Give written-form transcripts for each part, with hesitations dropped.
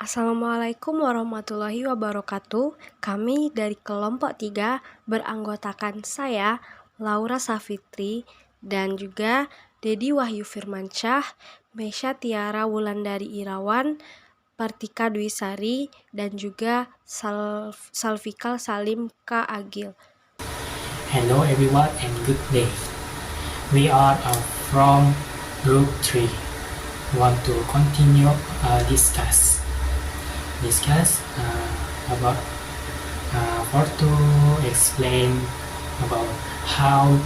Assalamualaikum warahmatullahi wabarakatuh. Kami dari kelompok 3 beranggotakan saya, Laura Safitri, dan juga Dedi Wahyu Firmansyah, Mesya Tiara Wulandari Irawan, Partika Dwi Sari, dan juga Salfikal Salim K. Agil. Hello everyone and good day. We are from group 3. We want to continue discuss about or to explain about how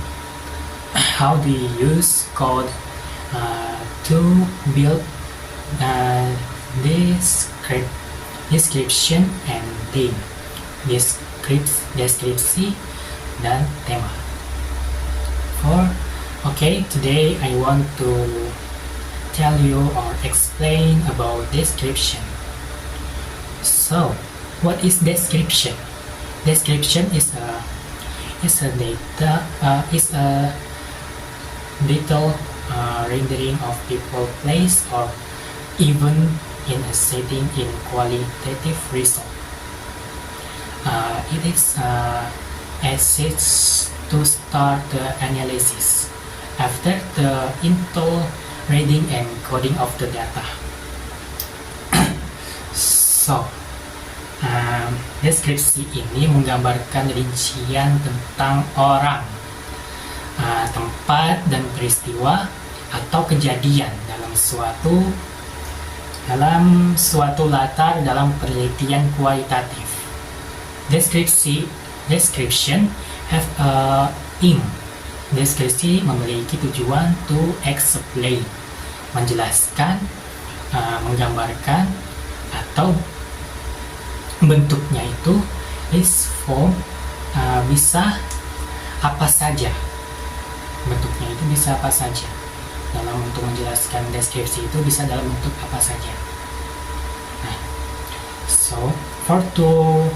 do you use code to build description and theme, deskripsi dan tema. Today I want to tell you or explain about description. So, what is description? Description is a detailed rendering of people, place, or even in a setting in qualitative result. It is assets to start the analysis after the initial reading and coding of the data. So, deskripsi ini menggambarkan rincian tentang orang, tempat dan peristiwa atau kejadian dalam suatu latar dalam penelitian kualitatif. Description have a aim. Deskripsi memiliki tujuan to explain, menjelaskan, menggambarkan, atau bentuknya itu is form, bisa apa saja. Bentuknya itu bisa apa saja. Dalam untuk menjelaskan deskripsi itu bisa dalam bentuk apa saja. Nah, so for to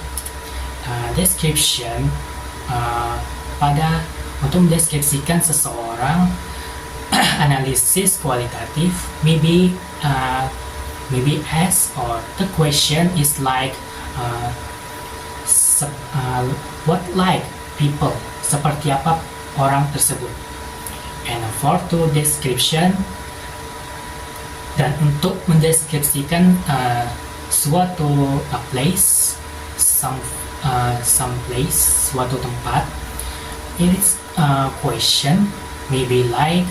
description, untuk mendeskripsikan seseorang, analisis kualitatif maybe ask or the question is like what like people, seperti apa orang tersebut. And for to description, dan untuk mendeskripsikan suatu place, some place, suatu tempat, it is question, maybe like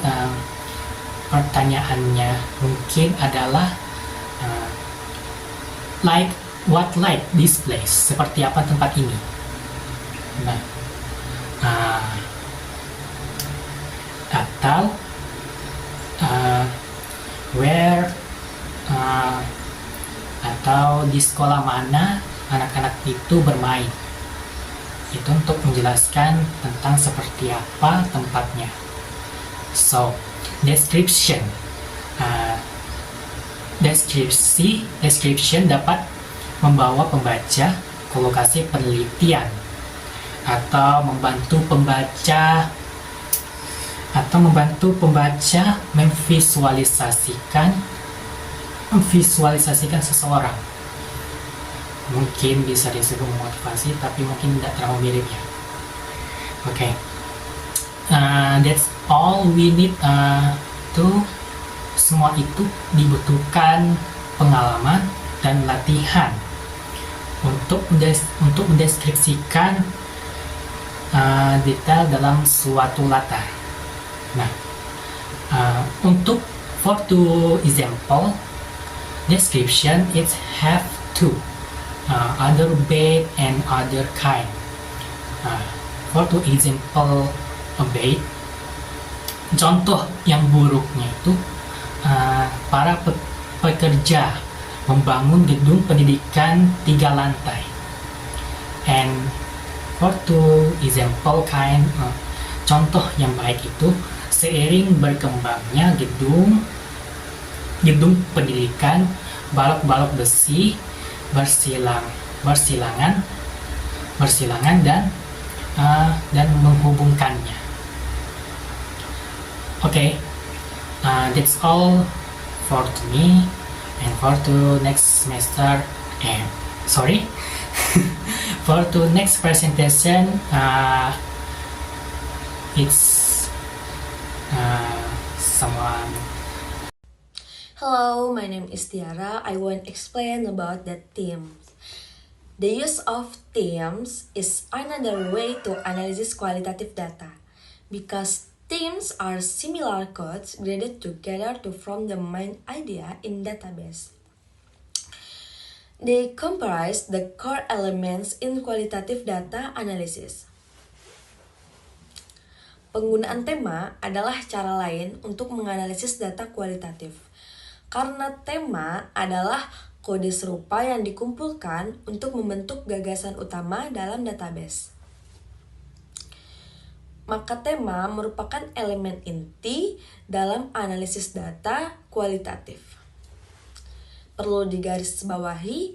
pertanyaannya mungkin adalah like what like this place, seperti apa tempat ini. Nah, atau where, atau di sekolah mana anak-anak itu bermain. Itu untuk menjelaskan tentang seperti apa tempatnya. So, description dapat membawa pembaca ke lokasi penelitian atau membantu pembaca memvisualisasikan seseorang. Mungkin bisa disebut memotivasi, tapi mungkin tidak terlalu mirip ya. Okay. That's all we need semua itu dibutuhkan pengalaman dan latihan untuk mendeskripsikan detail dalam suatu latar. Nah, for two example description, it have two, other bad and other kind. For two example bad, contoh yang buruknya itu para pekerja membangun gedung pendidikan 3 lantai. And for two example kind, contoh yang baik itu seiring berkembangnya gedung pendidikan, balok-balok besi bersilangan dan menghubungkannya. Okay, that's all for me. And for to next semester, sorry, for to next presentation, it's someone. Hello, my name is Tiara. I want to explain about the themes. The use of themes is another way to analyze qualitative data because themes are similar codes graded together to form the main idea in database. They comprise the core elements in qualitative data analysis. Penggunaan tema adalah cara lain untuk menganalisis data kualitatif. Karena tema adalah kode serupa yang dikumpulkan untuk membentuk gagasan utama dalam database. Maka tema merupakan elemen inti dalam analisis data kualitatif. Perlu digarisbawahi,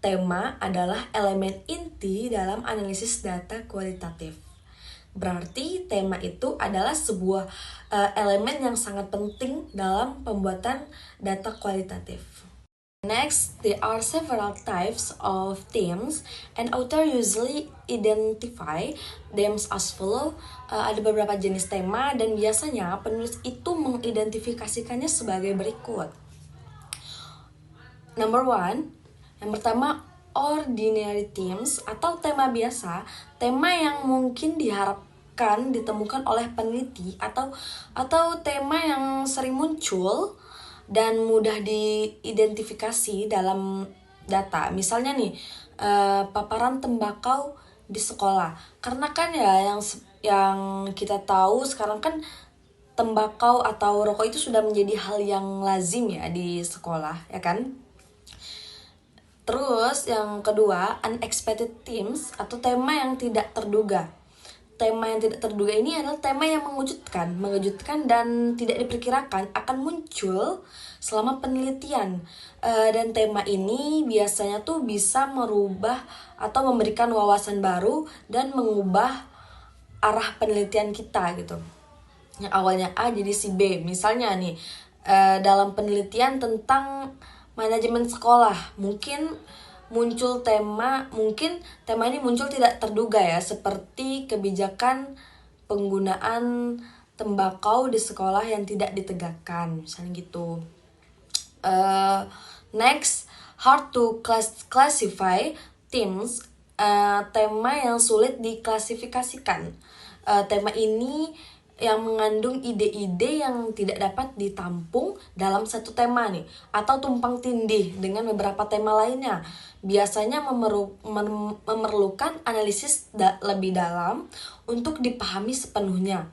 tema adalah elemen inti dalam analisis data kualitatif. Berarti tema itu adalah sebuah elemen yang sangat penting dalam pembuatan data kualitatif. Next, there are several types of themes and author usually identify them as follow. Ada beberapa jenis tema dan biasanya penulis itu mengidentifikasikannya sebagai berikut. Number one, yang pertama ordinary themes atau tema biasa, tema yang mungkin diharapkan ditemukan oleh peneliti atau tema yang sering muncul dan mudah diidentifikasi dalam data. Misalnya nih, paparan tembakau di sekolah. Karena kan ya yang kita tahu sekarang kan tembakau atau rokok itu sudah menjadi hal yang lazim ya di sekolah, ya kan? Terus yang kedua, unexpected themes atau tema yang tidak terduga. Tema yang tidak terduga ini adalah tema yang mengejutkan dan tidak diperkirakan akan muncul selama penelitian. Dan tema ini biasanya tuh bisa merubah atau memberikan wawasan baru dan mengubah arah penelitian kita gitu. Yang awalnya A jadi si B. Misalnya nih, dalam penelitian tentang manajemen sekolah, mungkin tema ini muncul tidak terduga ya, seperti kebijakan penggunaan tembakau di sekolah yang tidak ditegakkan, misalnya gitu. Next, hard to classify themes, tema yang sulit diklasifikasikan. Tema ini yang mengandung ide-ide yang tidak dapat ditampung dalam satu tema nih, atau tumpang tindih dengan beberapa tema lainnya. Biasanya memerlukan analisis lebih dalam untuk dipahami sepenuhnya.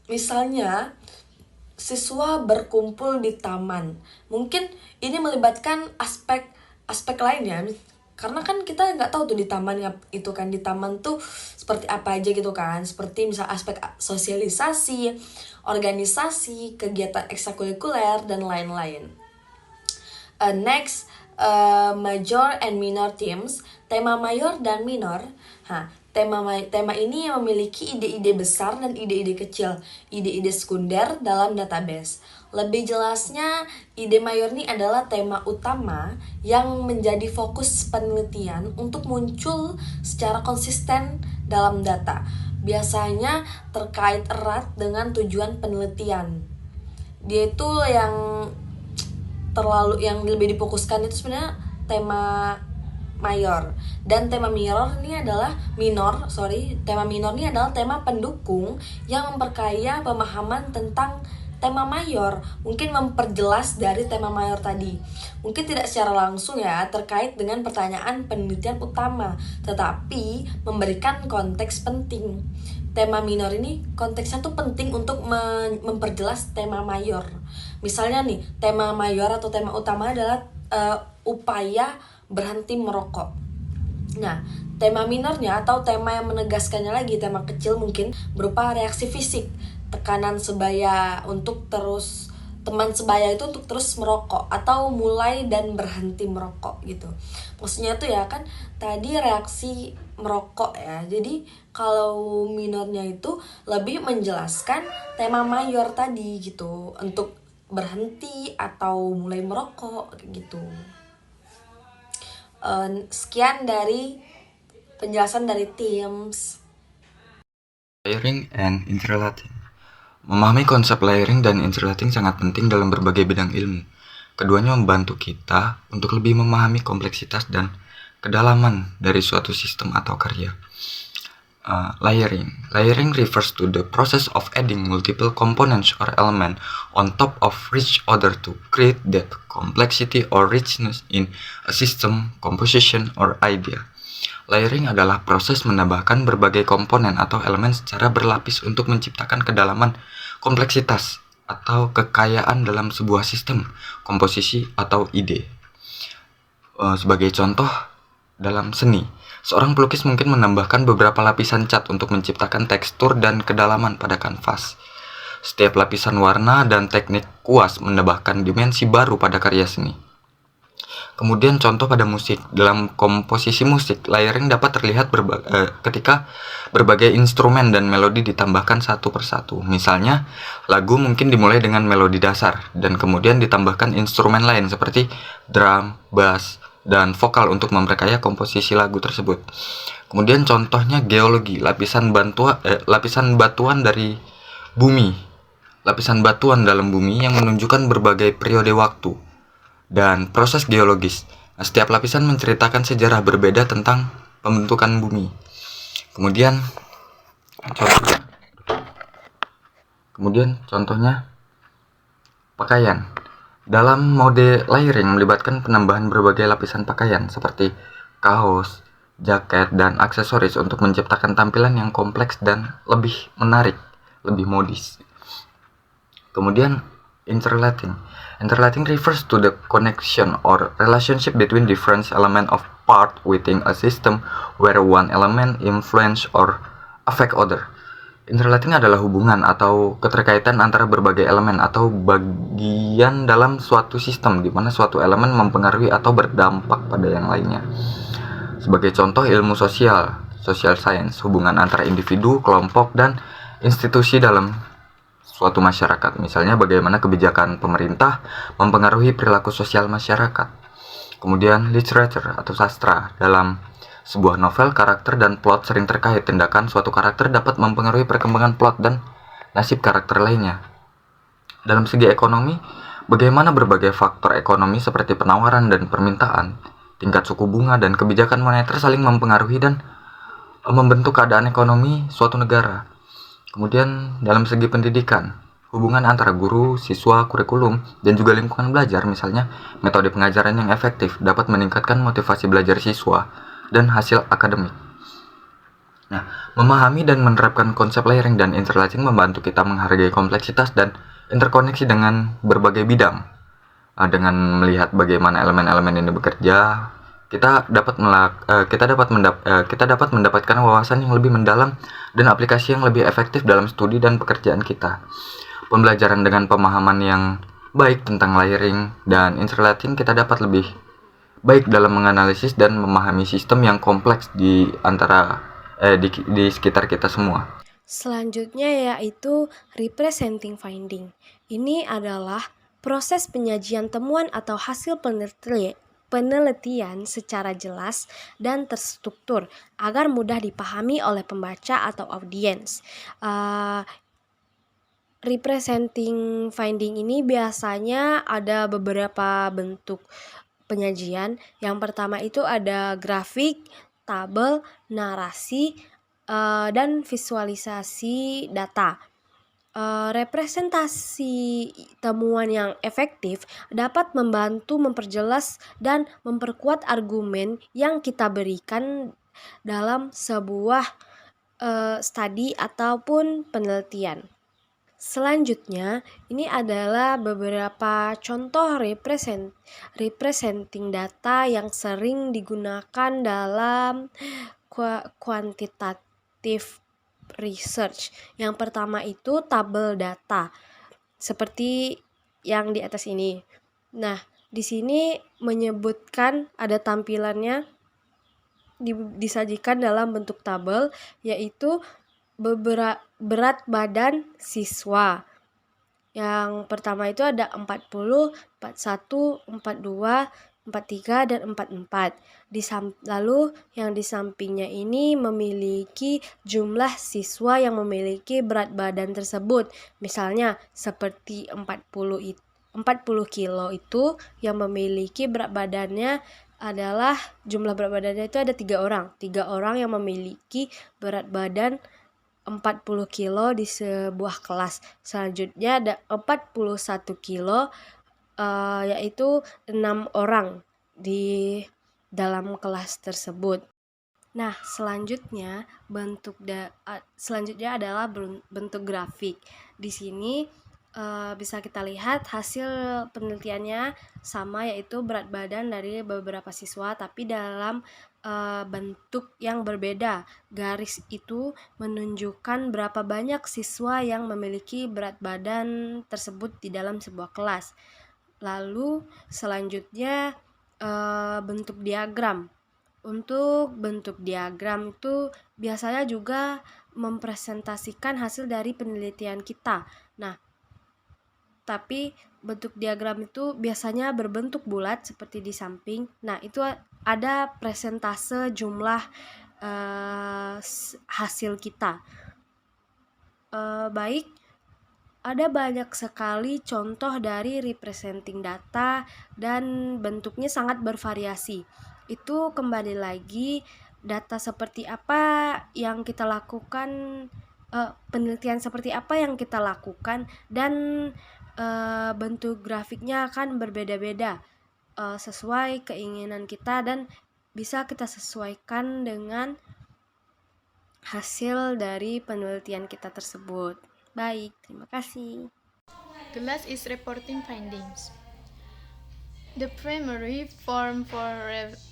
Misalnya, siswa berkumpul di taman. Mungkin ini melibatkan aspek lainnya. Karena kan kita nggak tahu tuh di taman itu kan, di taman tuh seperti apa aja gitu kan. Seperti misal aspek sosialisasi, organisasi, kegiatan ekstrakurikuler, dan lain-lain. Next, major and minor themes, tema mayor dan minor. Tema ini memiliki ide-ide besar dan ide-ide kecil, ide-ide sekunder dalam database. Lebih jelasnya, ide mayor ini adalah tema utama yang menjadi fokus penelitian untuk muncul secara konsisten dalam data. Biasanya terkait erat dengan tujuan penelitian. Dia itu yang lebih difokuskan itu sebenarnya tema mayor. Dan tema minor ini adalah tema pendukung yang memperkaya pemahaman tentang tema mayor, mungkin memperjelas dari tema mayor tadi. Mungkin tidak secara langsung ya terkait dengan pertanyaan penelitian utama, tetapi memberikan konteks penting. Tema minor ini konteksnya tuh penting untuk memperjelas tema mayor. Misalnya nih, tema mayor atau tema utama adalah upaya berhenti merokok. Nah, tema minornya atau tema yang menegaskannya lagi, tema kecil mungkin berupa reaksi fisik, tekanan sebaya teman sebaya itu untuk terus merokok atau mulai dan berhenti merokok gitu. Maksudnya tuh ya kan tadi reaksi merokok ya. Jadi kalau minornya itu lebih menjelaskan tema mayor tadi gitu, untuk berhenti atau mulai merokok gitu. Sekian dari penjelasan dari Teams. Layering and interrelating. Memahami konsep layering dan interrelating sangat penting dalam berbagai bidang ilmu. Keduanya membantu kita untuk lebih memahami kompleksitas dan kedalaman dari suatu sistem atau karya. Layering refers to the process of adding multiple components or elements on top of each other to create depth, complexity, or richness in a system, composition, or idea. Layering adalah proses menambahkan berbagai komponen atau elemen secara berlapis untuk menciptakan kedalaman, kompleksitas, atau kekayaan dalam sebuah sistem, komposisi, atau ide. Sebagai contoh, dalam seni, seorang pelukis mungkin menambahkan beberapa lapisan cat untuk menciptakan tekstur dan kedalaman pada kanvas. Setiap lapisan warna dan teknik kuas menambahkan dimensi baru pada karya seni. Kemudian contoh pada musik. Dalam komposisi musik, layering dapat terlihat ketika berbagai instrumen dan melodi ditambahkan satu persatu. Misalnya, lagu mungkin dimulai dengan melodi dasar dan kemudian ditambahkan instrumen lain seperti drum, bass, dan vokal untuk memperkaya komposisi lagu tersebut. Kemudian contohnya geologi, lapisan batuan dari bumi. Lapisan batuan dalam bumi yang menunjukkan berbagai periode waktu dan proses geologis. Setiap lapisan menceritakan sejarah berbeda tentang pembentukan bumi. Kemudian contohnya pakaian. Dalam mode layering melibatkan penambahan berbagai lapisan pakaian seperti kaos, jaket, dan aksesoris untuk menciptakan tampilan yang kompleks dan lebih menarik, lebih modis. Kemudian interrelating. Interrelating refers to the connection or relationship between different elements of part within a system where one element influence or affect other. Interrelating adalah hubungan atau keterkaitan antara berbagai elemen atau bagian dalam suatu sistem di mana suatu elemen mempengaruhi atau berdampak pada yang lainnya. Sebagai contoh ilmu social science, hubungan antara individu, kelompok, dan institusi dalam suatu masyarakat. Misalnya bagaimana kebijakan pemerintah mempengaruhi perilaku sosial masyarakat. Kemudian literature atau sastra. Dalam sebuah novel, karakter dan plot sering terkait. Tindakan suatu karakter dapat mempengaruhi perkembangan plot dan nasib karakter lainnya. Dalam segi ekonomi, bagaimana berbagai faktor ekonomi seperti penawaran dan permintaan, tingkat suku bunga, dan kebijakan moneter saling mempengaruhi dan membentuk keadaan ekonomi suatu negara. Kemudian dalam segi pendidikan, hubungan antara guru, siswa, kurikulum, dan juga lingkungan belajar, misalnya metode pengajaran yang efektif dapat meningkatkan motivasi belajar siswa dan hasil akademik. Nah, memahami dan menerapkan konsep layering dan interlacing membantu kita menghargai kompleksitas dan interkoneksi dengan berbagai bidang. Dengan melihat bagaimana elemen-elemen ini bekerja, kita dapat mendapatkan wawasan yang lebih mendalam dan aplikasi yang lebih efektif dalam studi dan pekerjaan kita. Pembelajaran dengan pemahaman yang baik tentang layering dan interlacing, kita dapat lebih baik dalam menganalisis dan memahami sistem yang kompleks di sekitar kita semua. Selanjutnya yaitu representing finding. Ini adalah proses penyajian temuan atau hasil penelitian secara jelas dan terstruktur agar mudah dipahami oleh pembaca atau audiens. Representing finding ini biasanya ada beberapa bentuk penyajian. Yang pertama itu ada grafik, tabel, narasi, dan visualisasi data. Representasi temuan yang efektif dapat membantu memperjelas dan memperkuat argumen yang kita berikan dalam sebuah studi ataupun penelitian. Selanjutnya, ini adalah beberapa contoh representing data yang sering digunakan dalam quantitative research. Yang pertama itu tabel data, seperti yang di atas ini. Nah, di sini menyebutkan ada tampilannya disajikan dalam bentuk tabel, yaitu berat badan siswa, Yang pertama itu ada 40, 41, 42, 43, dan 44. Lalu yang di sampingnya ini memiliki jumlah siswa yang memiliki berat badan tersebut. Misalnya seperti 40 kilo itu yang memiliki berat badannya adalah jumlah berat badannya itu ada 3 orang. 3 orang yang memiliki berat badan 40 kilo di sebuah kelas. Selanjutnya ada 41 kilo, yaitu 6 orang di dalam kelas tersebut. Nah, selanjutnya adalah bentuk grafik. Di sini bisa kita lihat hasil penelitiannya sama, yaitu berat badan dari beberapa siswa tapi dalam bentuk yang berbeda. Garis itu menunjukkan berapa banyak siswa yang memiliki berat badan tersebut di dalam sebuah kelas. Lalu selanjutnya bentuk diagram. Untuk bentuk diagram itu biasanya juga mempresentasikan hasil dari penelitian kita. Nah, tapi bentuk diagram itu biasanya berbentuk bulat seperti di samping. Nah, itu ada presentase jumlah hasil kita. Baik, ada banyak sekali contoh dari representing data dan bentuknya sangat bervariasi. Itu kembali lagi data seperti apa yang kita lakukan, penelitian seperti apa yang kita lakukan, dan bentuk grafiknya akan berbeda-beda sesuai keinginan kita dan bisa kita sesuaikan dengan hasil dari penelitian kita tersebut. Baik, terima kasih. The last is reporting findings. The primary form for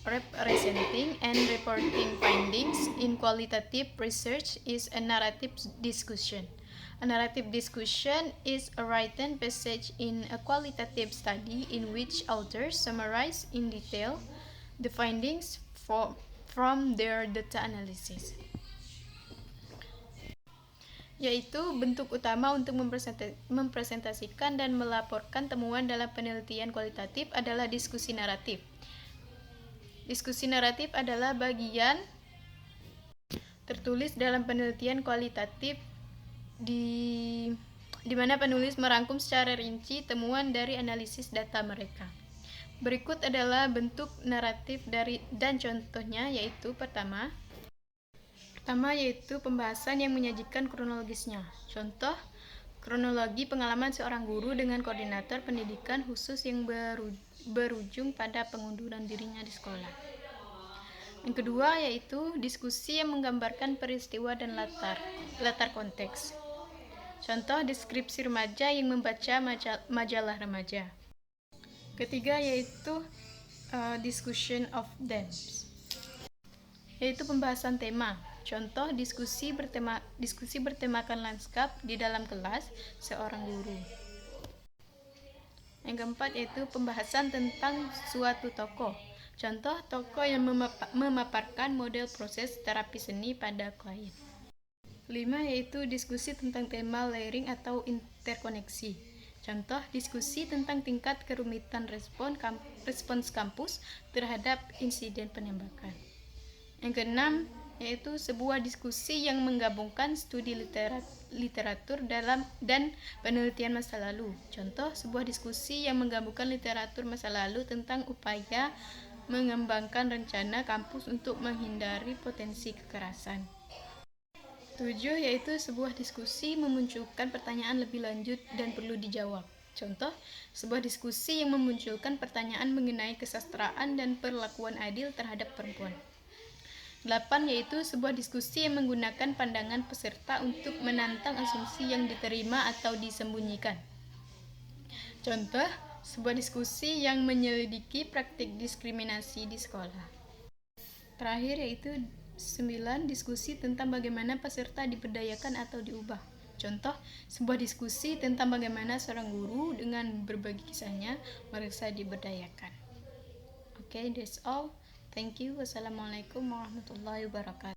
representing and reporting findings in qualitative research is a narrative discussion. A narrative discussion is a written passage in a qualitative study in which authors summarize in detail the findings from their data analysis. Yaitu bentuk utama untuk mempresentasikan dan melaporkan temuan dalam penelitian kualitatif adalah diskusi naratif. Diskusi naratif adalah bagian tertulis dalam penelitian kualitatif di mana penulis merangkum secara rinci temuan dari analisis data mereka. Berikut adalah bentuk naratif dan contohnya, yaitu pertama yaitu pembahasan yang menyajikan kronologisnya. Contoh, kronologi pengalaman seorang guru dengan koordinator pendidikan khusus yang berujung pada pengunduran dirinya di sekolah. Yang kedua yaitu diskusi yang menggambarkan peristiwa dan latar konteks. Contoh, deskripsi remaja yang membaca majalah remaja. Ketiga yaitu discussion of themes, yaitu pembahasan tema. Contoh, diskusi bertemakan lanskap di dalam kelas seorang guru. Yang keempat yaitu pembahasan tentang suatu tokoh. Contoh, tokoh yang memaparkan model proses terapi seni pada klien. 5 yaitu diskusi tentang tema layering atau interkoneksi. Contoh, diskusi tentang tingkat kerumitan respons kampus terhadap insiden penembakan. Yang keenam yaitu sebuah diskusi yang menggabungkan studi literatur dan penelitian masa lalu. Contoh, sebuah diskusi yang menggabungkan literatur masa lalu tentang upaya mengembangkan rencana kampus untuk menghindari potensi kekerasan. 7 yaitu sebuah diskusi memunculkan pertanyaan lebih lanjut dan perlu dijawab. Contoh, sebuah diskusi yang memunculkan pertanyaan mengenai kesastraan dan perlakuan adil terhadap perempuan. 8 yaitu sebuah diskusi yang menggunakan pandangan peserta untuk menantang asumsi yang diterima atau disembunyikan. Contoh, sebuah diskusi yang menyelidiki praktik diskriminasi di sekolah. Terakhir yaitu 9 diskusi tentang bagaimana peserta diberdayakan atau diubah. Contoh, sebuah diskusi tentang bagaimana seorang guru dengan berbagi kisahnya merasa diberdayakan. Okay, that's all. Thank you. Wassalamualaikum warahmatullahi wabarakatuh.